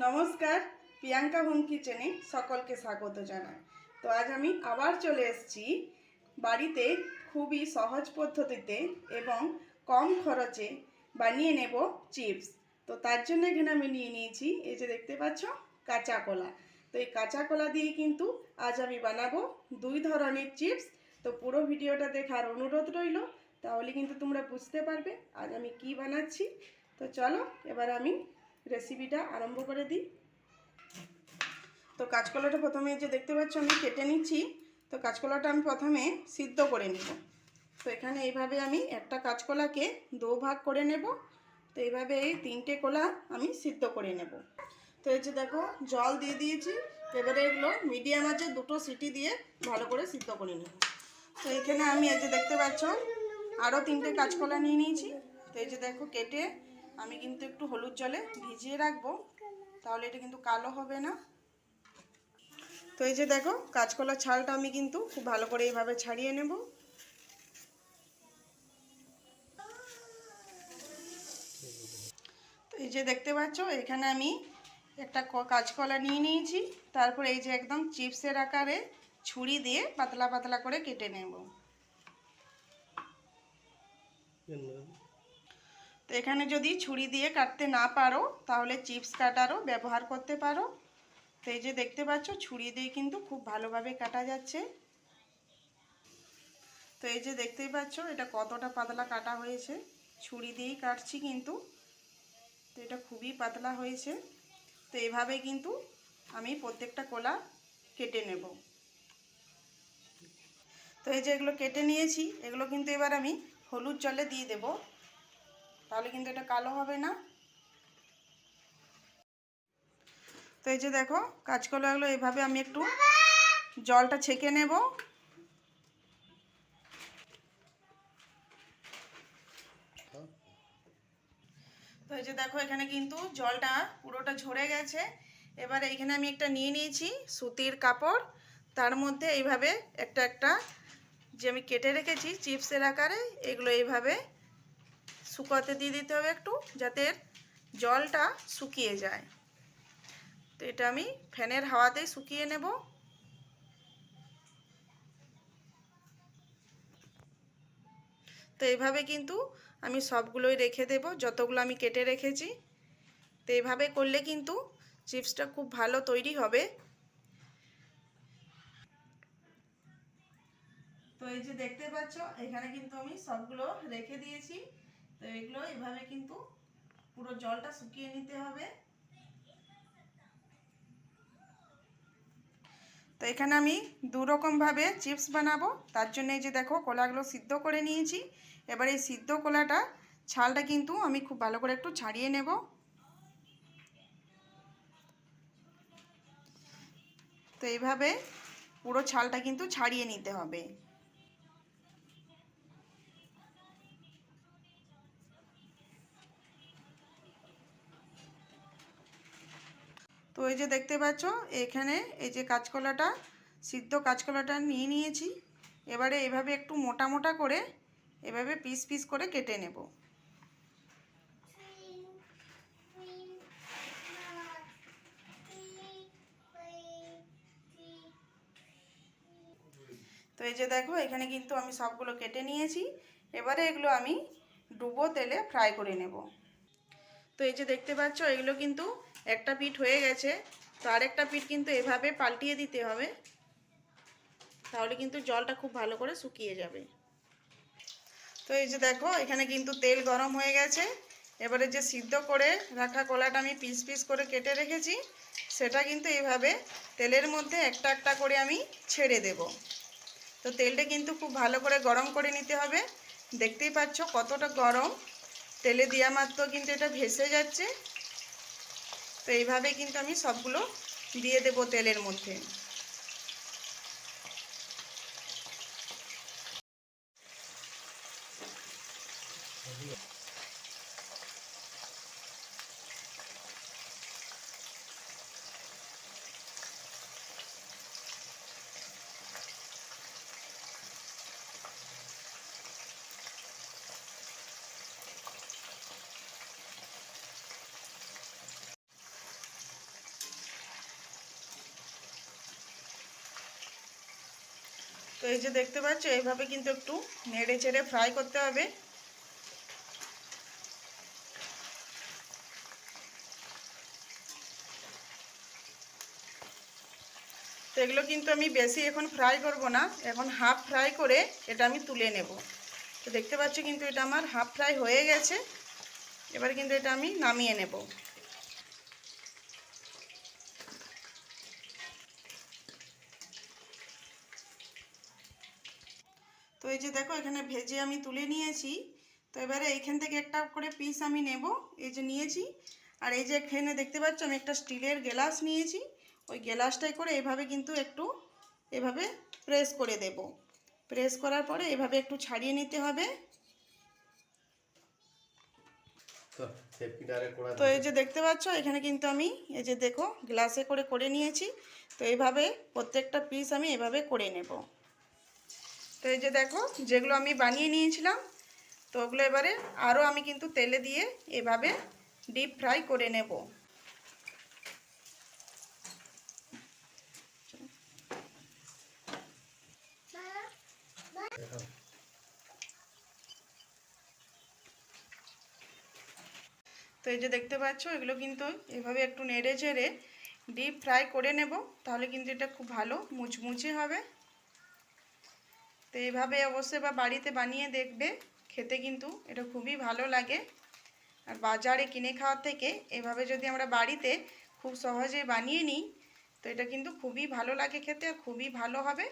নমস্কার, প্রিয়াঙ্কা হোম কিচেনে সকলকে স্বাগত জানাই। তো আজ আমি আবার চলে এসেছি বাড়িতে খুবই সহজ পদ্ধতিতে এবং কম খরচে বানিয়ে নেব চিপস। তো তার জন্য এখানে আমি নিয়ে নিয়েছি, এই যে দেখতে পাচ্ছ, কাঁচা কলা। তো এই কাঁচা কলা দিয়ে কিন্তু আজ আমি বানাবো দুই ধরনের চিপস। তো পুরো ভিডিওটা দেখার অনুরোধ রইল, তাহলে কিন্তু তোমরা বুঝতে পারবে আজ আমি কি বানাচ্ছি। তো চলো এবার আমি রেসিপিটা আরম্ভ করে দিই। তো কাঁচকলাটা প্রথমে যে দেখতে পাচ্ছ আমি কেটে নিচ্ছি। তো কাঁচকলাটা আমি প্রথমে সিদ্ধ করে নেব। তো এখানে এইভাবে আমি একটা কাঁচকলাকে দু ভাগ করে নেব। তো এইভাবে এই তিনটে কলা আমি সিদ্ধ করে নেব। তো এই যে দেখো জল দিয়ে দিয়েছি, এবারে এগুলো মিডিয়াম আঁচে দুটো সিটি দিয়ে ভালো করে সিদ্ধ করে নেব। তো এখানে আমি এই যে দেখতে পাচ্ছ আরও তিনটে কাঁচকলা নিয়ে নিয়েছি। তো এই যে দেখো কেটে আমি কিন্তু একটু হলুদ জলে ভিজিয়ে রাখবো, তাহলে এটা কিন্তু কালো হবে না। তো এই যে দেখো কাঁচকলার ছালটা আমি কিন্তু খুব ভালো করে এইভাবে ছাড়িয়ে নেব। তো এই যে দেখতে পাচ্ছ এখানে আমি একটা কাঁচকলা নিয়ে নিয়েছি। তারপর এই যে একদম চিপসের আকারে ছুরি দিয়ে পাতলা পাতলা করে কেটে নেব। তো এখানে যদি ছুরি দিয়ে কাটতে না পারো তাহলে চিপস কাটারও ব্যবহার করতে পারো। তো এই যে দেখতে পাচ্ছ ছুরি দিয়ে কিন্তু খুব ভালোভাবে কাটা যাচ্ছে। তো এই যে দেখতেই পাচ্ছ এটা কতটা পাতলা কাটা হয়েছে, ছুরি দিয়েই কাটছি কিন্তু। তো এটা খুবই পাতলা হয়েছে। তো এভাবে কিন্তু আমি প্রত্যেকটা কলা কেটে নেব। তো এই যে এগুলো কেটে নিয়েছি, এগুলো কিন্তু এবার আমি হলুদ জলে দিয়ে দেব, তাহলে কিন্তু এটা কালো হবে না। তো এই যে দেখো কাঁচকলাগুলো এভাবে আমি একটু জলটা ছেঁকে নেব। তো এই যে দেখো এখানে কিন্তু জলটা পুরোটা ঝরে গেছে। এবার এইখানে আমি একটা নিয়ে নিয়েছি সুতির কাপড়, তার মধ্যে এইভাবে একটা একটা যে আমি কেটে রেখেছি চিপসের আকারে এগুলো এইভাবে শুকাতে দিয়ে দিতে হবে একটু, যাতে জলটা শুকিয়ে যায়। তো এটা আমি ফ্যানের হাওয়াতেই শুকিয়ে নেব। তো এইভাবে কিন্তু আমি সবগুলোই রেখে দেব, যতগুলো আমি কেটে রেখেছি। তো এইভাবে করলে কিন্তু চিপসটা খুব ভালো তৈরি হবে। তো এই যে দেখতে পাচ্ছ এখানে কিন্তু আমি সবগুলো রেখে দিয়েছি। তো এগুলো এভাবে কিন্তু পুরো জলটা শুকিয়ে নিতে হবে। তো এখানে আমি দু রকমভাবে চিপস বানাবো, তার জন্য এই যে দেখো কলাগুলো সিদ্ধ করে নিয়েছি। এবার এই সিদ্ধ কলাটা ছালটা কিন্তু আমি খুব ভালো করে একটু ছাড়িয়ে নেব। তো এইভাবে পুরো ছালটা কিন্তু ছাড়িয়ে নিতে হবে। তো এই যে দেখতে পাচ্ছ এখানে এই যে কাঁচকলাটা সিদ্ধ কাঁচকলাটা নিয়ে নিয়েছি। এবারে এভাবে একটু মোটা মোটা করে এভাবে পিস পিস করে কেটে নেব। তো এই যে দেখো এখানে কিন্তু আমি সবগুলো কেটে নিয়েছি। এবারে এগুলো আমি ডুবো তেলে ফ্রাই করে নেব। তো এই যে দেখতে পাচ্ছ এগুলো কিন্তু একটা পিঠ হয়ে গেছে। তো আরেকটা পিঠ কিন্তু এভাবে পাল্টিয়ে দিতে হবে, তাহলে কিন্তু জলটা খুব ভালো করে শুকিয়ে যাবে। তো এই যে দেখো এখানে কিন্তু তেল গরম হয়ে গেছে। এবারে যে সিদ্ধ করে রাখা কলাটা আমি পিস পিস করে কেটে রেখেছি সেটা কিন্তু এইভাবে তেলের মধ্যে একটা একটা করে আমি ছেড়ে দেব। তো তেলটা কিন্তু খুব ভালো করে গরম করে নিতে হবে। দেখতেই পাচ্ছ কতটা গরম, তেলে দেওয়া মাত্র কিন্তু এটা ভেসে যাচ্ছে। তো এইভাবে কিন্তু আমি সবগুলো দিয়ে দেব তেলের মধ্যে। তো এই যে দেখতে পাচ্ছ এইভাবে কিন্তু একটু নেড়ে চেড়ে ফ্রাই করতে হবে। তো এগুলো কিন্তু আমি বেশি এখন ফ্রাই করব না, এখন হাফ ফ্রাই করে এটা আমি তুলে নেব। তো দেখতে পাচ্ছ কিন্তু এটা আমার হাফ ফ্রাই হয়ে গেছে। এবার কিন্তু এটা আমি নামিয়ে নেব। তো এই যে দেখো এখানে ভেজে আমি তুলে নিয়েছি। তো এবারে এইখান থেকে একটা করে পিস আমি নেব, এই যে নিয়েছি। আর এই যে এখানে দেখতে পাচ্ছ আমি একটা স্টিলের গ্লাস নিয়েছি, ওই গ্লাসটাই করে এভাবে কিন্তু একটু এভাবে প্রেস করে দেব। প্রেস করার পরে এভাবে একটু ছাড়িয়ে নিতে হবে। তো এই যে দেখতে পাচ্ছ এখানে কিন্তু আমি এই যে দেখো গ্লাসে করে করে নিয়েছি। তো এইভাবে প্রত্যেকটা পিস আমি এভাবে করে নেব। তো এই যে দেখো যেগুলো আমি বানিয়ে নিয়েছিলাম, তো ওগুলো এবারে আরও আমি কিন্তু তেলে দিয়ে এভাবে ডিপ ফ্রাই করে নেব। তো এই যে দেখতে পাচ্ছ এগুলো কিন্তু এভাবে একটু নেড়ে চেড়ে ডিপ ফ্রাই করে নেব, তাহলে কিন্তু এটা খুব ভালো মুচমুচে হবে। তো এইভাবে অবশ্যই বা বাড়িতে বানিয়ে দেখবে, খেতে কিন্তু এটা খুবই ভালো লাগে। আর বাজারে কিনে খাওয়ার থেকে এভাবে যদি আমরা বাড়িতে খুব সহজে বানিয়ে নিই, তো এটা কিন্তু খুবই ভালো লাগে খেতে আর খুবই ভালো হবে।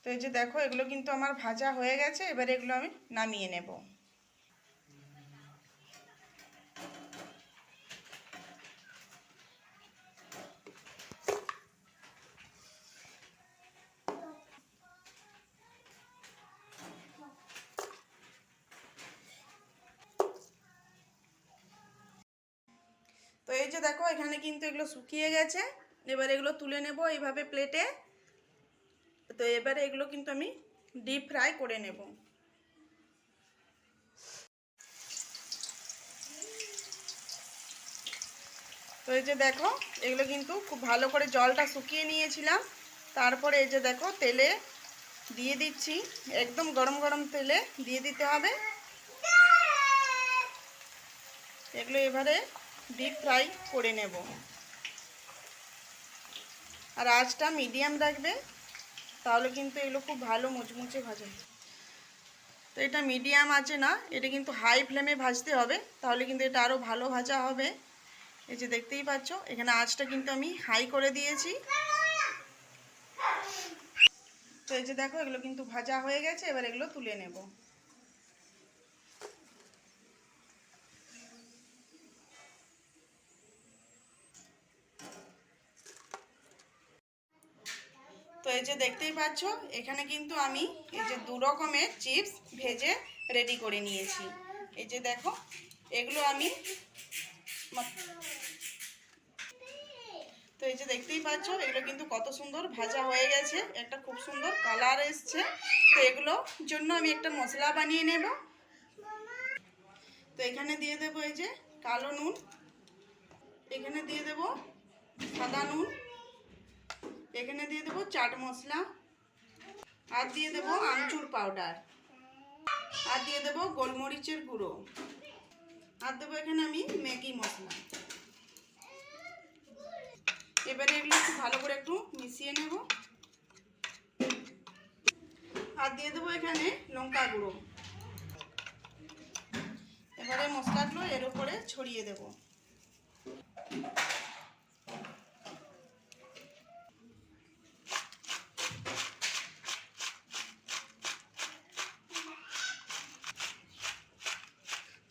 তো এই যে দেখো এগুলো কিন্তু আমার ভাজা হয়ে গেছে, এবারে এগুলো আমি নামিয়ে নেব। তো এই যে দেখো এখানে কিন্তু এগুলো শুকিয়ে গেছে, এবার এগুলো তুলে নেব এইভাবে প্লেটে। তো এবারে এগুলো কিন্তু আমি ডিপ ফ্রাই করে নেব। তো এই যে দেখো এগুলো কিন্তু খুব ভালো করে জলটা শুকিয়ে নিয়েছিলাম, তারপরে এই যে দেখো তেলে দিয়ে দিচ্ছি, একদম গরম গরম তেলে দিয়ে দিতে হবে। এগুলো এবারে ডিপ ফ্রাই করে নেব, আর আঁচটা মিডিয়াম রাখবে, তাহলে কিন্তু এগুলো খুব ভালো মুচমুচে ভাজা। তো এটা মিডিয়াম আছে না, এটা কিন্তু হাই ফ্লেমে ভাজতে হবে, তাহলে কিন্তু এটা আরও ভালো ভাজা হবে। এই যে দেখতেই পাচ্ছ এখানে আঁচটা কিন্তু আমি হাই করে দিয়েছি। তো এই যে দেখো এগুলো কিন্তু ভাজা হয়ে গেছে, এবার এগুলো তুলে নেব। তো এই যে দেখতেই পাচ্ছ এখানে কিন্তু আমি এই যে দু রকমের চিপস ভেজে রেডি করে নিয়েছি। এই যে দেখো এগুলো আমি, তো এই যে দেখতেই পাচ্ছ এগুলো কিন্তু কত সুন্দর ভাজা হয়ে গেছে, একটা খুব সুন্দর কালার এসছে। তো এগুলোর জন্য আমি একটা মশলা বানিয়ে নেব। তো এখানে দিয়ে দেবো এই যে কালো নুন, এখানে দিয়ে দেবো সাদা নুন, এখানে দিয়ে দেবো চাট মশলা, আর দিয়ে দেবো আমচুর পাউডার, আর দিয়ে দেবো গোলমরিচের গুঁড়ো, আর দেবো এখানে আমি ম্যাগি মশলা। এবারে এগুলো একটু ভালো করে একটু মিশিয়ে নেব, আর দিয়ে দেবো এখানে লঙ্কা গুঁড়ো। এবারে মশলাগুলো এর উপরে ছড়িয়ে দেব।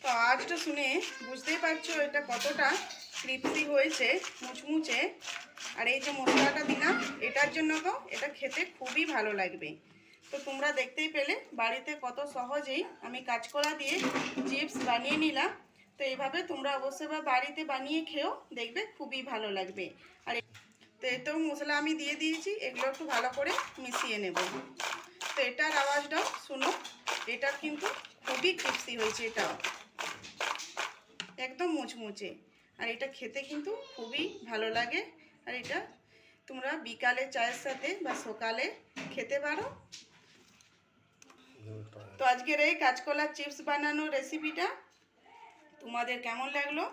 তো আজটা শুনে বুঝতেই পারছো এটা কতটা তৃপ্তি হয়েছে, মুচমুচে। আর এই যে মশলাটা দিলাম এটার জন্য তো এটা খেতে খুবই ভালো লাগবে। তো তোমরা দেখতেই পেলে বাড়িতে কত সহজেই আমি কাঁচকলা দিয়ে চিপস বানিয়ে নিলাম। তো এইভাবে তোমরা অবশ্যই বা বাড়িতে বানিয়ে খেও, দেখবে খুবই ভালো লাগবে। আর তো এতেও মশলা আমি দিয়ে দিয়েছি, এগুলো একটু ভালো করে মিশিয়ে নেব। তো এটার আওয়াজটাও শুনো, এটার কিন্তু খুবই ক্রিস্পি হয়েছে, এটাও একদম মুচমুচে। আর এটা খেতে কিন্তু খুবই ভালো লাগে। আর এটা তোমরা বিকালে চায়ের সাথে বা সকালে খেতে পারো। তো আজকের এই কাঁচকলার চিপস বানানোর রেসিপিটা তোমাদের কেমন লাগলো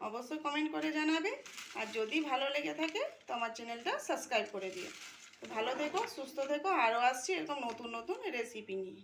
অবশ্যই কমেন্ট করে জানাবে। আর যদি ভালো লেগে থাকে তো আমার চ্যানেলটা সাবস্ক্রাইব করে দিও। তো ভালো থেকো, সুস্থ থেকো, আরও আসছি এরকম নতুন নতুন রেসিপি নিয়ে।